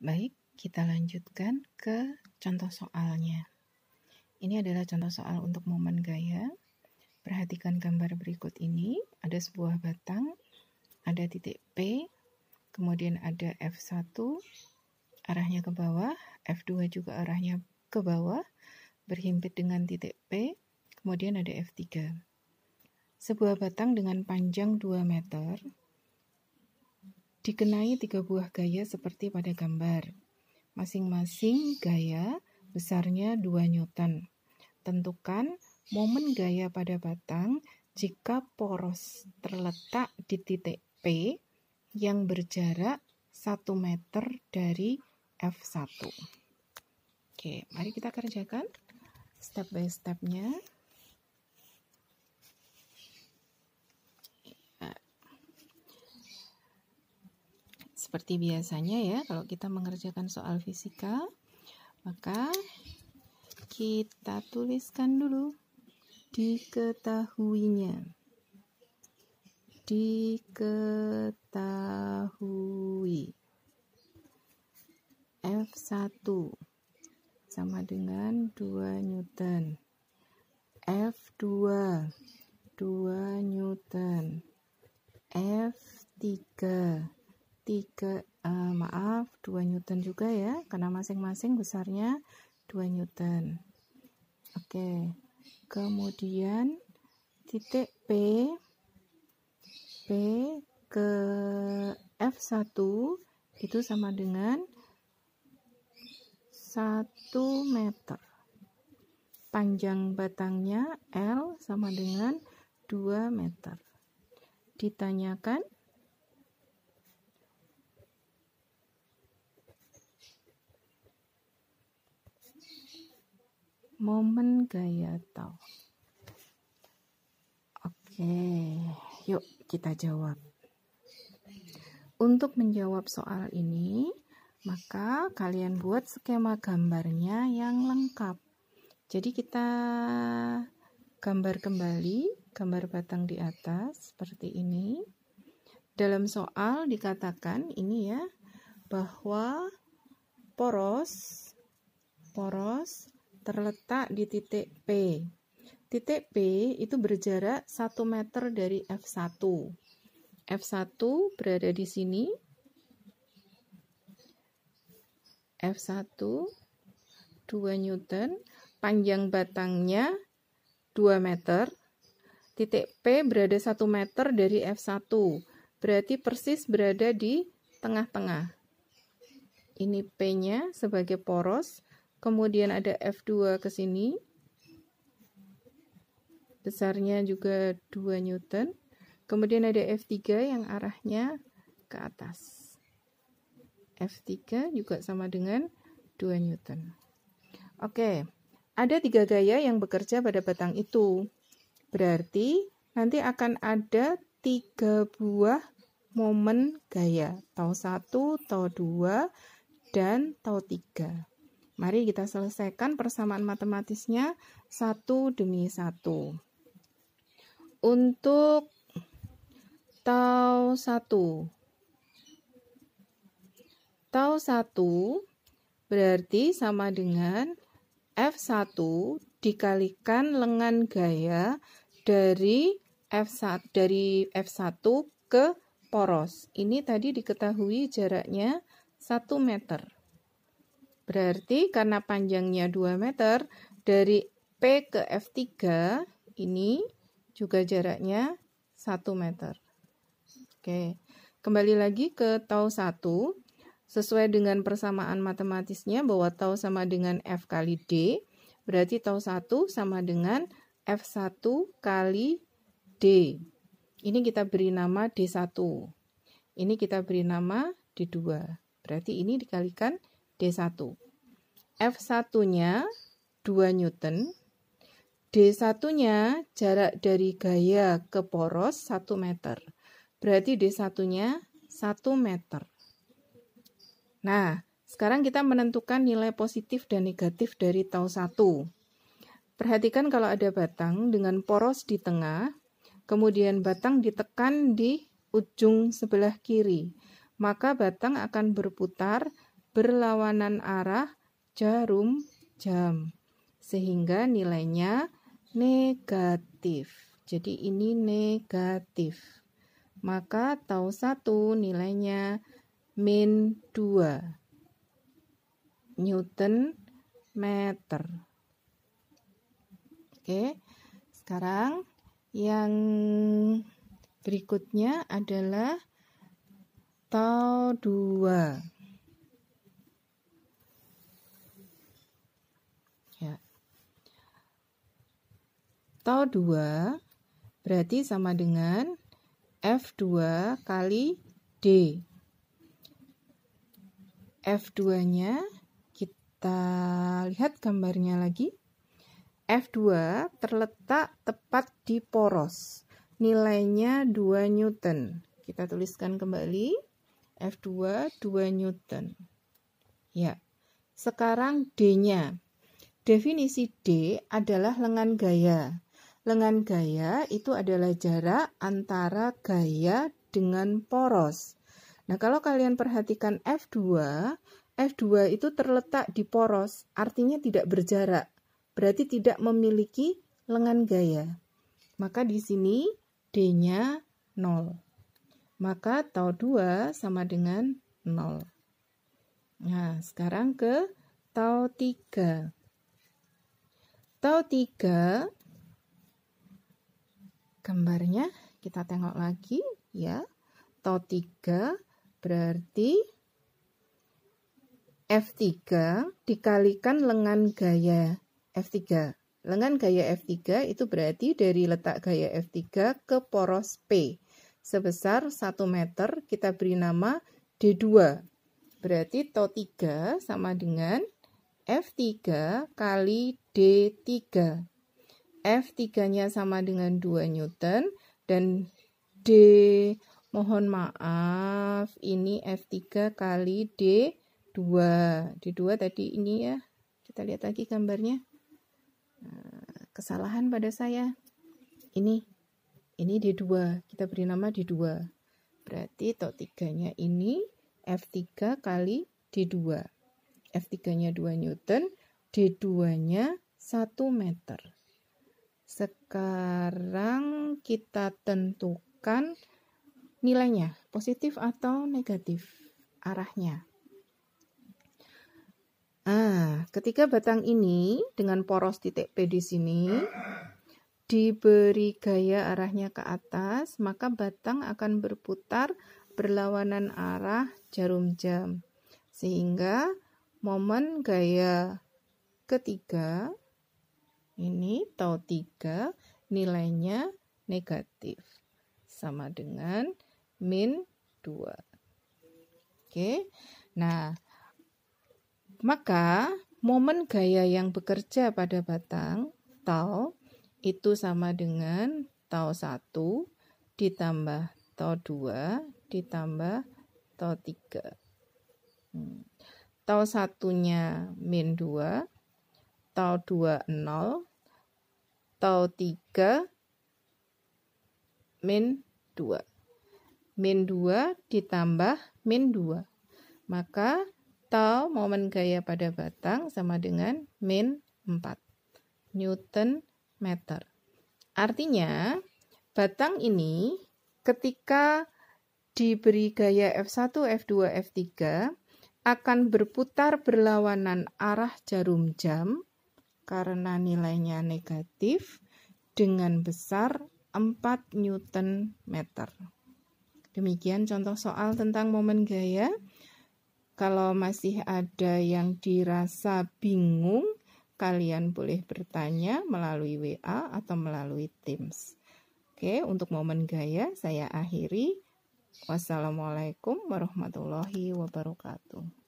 Baik, kita lanjutkan ke contoh soalnya. Ini adalah contoh soal untuk momen gaya. Perhatikan gambar berikut ini. Ada sebuah batang, ada titik P, kemudian ada F1, arahnya ke bawah, F2 juga arahnya ke bawah, berhimpit dengan titik P, kemudian ada F3. Sebuah batang dengan panjang 2 meter, dikenai 3 buah gaya seperti pada gambar. Masing-masing gaya besarnya 2 Newton. Tentukan momen gaya pada batang jika poros terletak di titik P yang berjarak 1 meter dari F1. Oke, mari kita kerjakan step by step-nya. Seperti biasanya ya, kalau kita mengerjakan soal fisika, maka kita tuliskan dulu diketahuinya. Diketahui. F1 sama dengan 2 Newton. F2 2 Newton. F3 2 Newton juga ya, karena masing-masing besarnya 2 Newton. Oke, kemudian titik P ke F1 itu sama dengan 1 meter. Panjang batangnya L sama dengan 2 meter. Ditanyakan momen gaya tau. Oke, yuk kita jawab. Untuk menjawab soal ini, maka kalian buat skema gambarnya yang lengkap. Jadi kita gambar kembali gambar batang di atas seperti ini. Dalam soal dikatakan ini ya, bahwa poros terletak di titik P. Titik P itu berjarak 1 meter dari F1. F1 berada di sini. F1 2 Newton, panjang batangnya 2 meter. Titik P berada 1 meter dari F1. Berarti persis berada di tengah-tengah. Ini P-nya sebagai poros. Kemudian ada F2 ke sini. Besarnya juga 2 Newton. Kemudian ada F3 yang arahnya ke atas. F3 juga sama dengan 2 Newton. Oke, ada 3 gaya yang bekerja pada batang itu. Berarti nanti akan ada 3 buah momen gaya. Tau 1, tau 2, dan tau 3. Mari kita selesaikan persamaan matematisnya satu demi satu. Untuk tau 1. Tau 1 berarti sama dengan F1 dikalikan lengan gaya dari F1 ke poros. Ini tadi diketahui jaraknya 1 meter. Berarti karena panjangnya 2 meter, dari P ke F3 ini juga jaraknya 1 meter. Oke, kembali lagi ke tau 1. Sesuai dengan persamaan matematisnya bahwa tau sama dengan F kali D, berarti tau 1 sama dengan F1 kali D. Ini kita beri nama D1. Ini kita beri nama D2. Berarti ini dikalikan D1. F1-nya 2 Newton. D1-nya jarak dari gaya ke poros 1 meter. Berarti D1-nya 1 meter. Nah, sekarang kita menentukan nilai positif dan negatif dari tau 1. Perhatikan kalau ada batang dengan poros di tengah, kemudian batang ditekan di ujung sebelah kiri, maka batang akan berputar berlawanan arah jarum jam, sehingga nilainya negatif. Jadi ini negatif. Maka tau 1 nilainya min 2 Newton meter. Oke, sekarang yang berikutnya adalah tau 2. Ya. Tau 2 berarti sama dengan F2 kali D. F2-nya kita lihat gambarnya lagi. F2 terletak tepat di poros. Nilainya 2 Newton. Kita tuliskan kembali. F2 2 Newton. Ya. Sekarang D-nya. Definisi D adalah lengan gaya. Lengan gaya itu adalah jarak antara gaya dengan poros. Nah, kalau kalian perhatikan F2 itu terletak di poros, artinya tidak berjarak. Berarti tidak memiliki lengan gaya. Maka di sini D-nya 0. Maka tau 2 sama dengan 0. Nah, sekarang ke tau 3. Tau 3, gambarnya kita tengok lagi ya. Tau 3 berarti F3 dikalikan lengan gaya F3. Lengan gaya F3 itu berarti dari letak gaya F3 ke poros P sebesar 1 meter, kita beri nama D2. Berarti tau 3 sama dengan F3 kali D3. F3-nya sama dengan 2 Newton dan D, mohon maaf, ini F3 kali D2. D2 tadi ini ya, kita lihat lagi gambarnya. Kesalahan pada saya. Ini D2, kita beri nama D2. Berarti tau 3-nya ini F3 kali D2. F3-nya 2 Newton, D2-nya 1 meter. Sekarang kita tentukan nilainya, positif atau negatif arahnya. Ketika batang ini dengan poros titik P di sini diberi gaya arahnya ke atas, maka batang akan berputar berlawanan arah jarum jam. Sehingga momen gaya ketiga, ini tau 3, nilainya negatif. Sama dengan min 2. Oke, nah, maka momen gaya yang bekerja pada batang, tau, itu sama dengan tau 1 ditambah tau 2 ditambah tau 3. Tau 1-nya min 2, tau 2 0, tau 3 min 2. Min 2 ditambah min 2. Maka tau momen gaya pada batang sama dengan min 4 Newton meter. Artinya batang ini ketika diberi gaya F1, F2, F3 akan berputar berlawanan arah jarum jam karena nilainya negatif dengan besar 4 Newton meter. Demikian contoh soal tentang momen gaya. Kalau masih ada yang dirasa bingung, kalian boleh bertanya melalui WA atau melalui Teams. Oke, untuk momen gaya saya akhiri. Wassalamualaikum warahmatullahi wabarakatuh.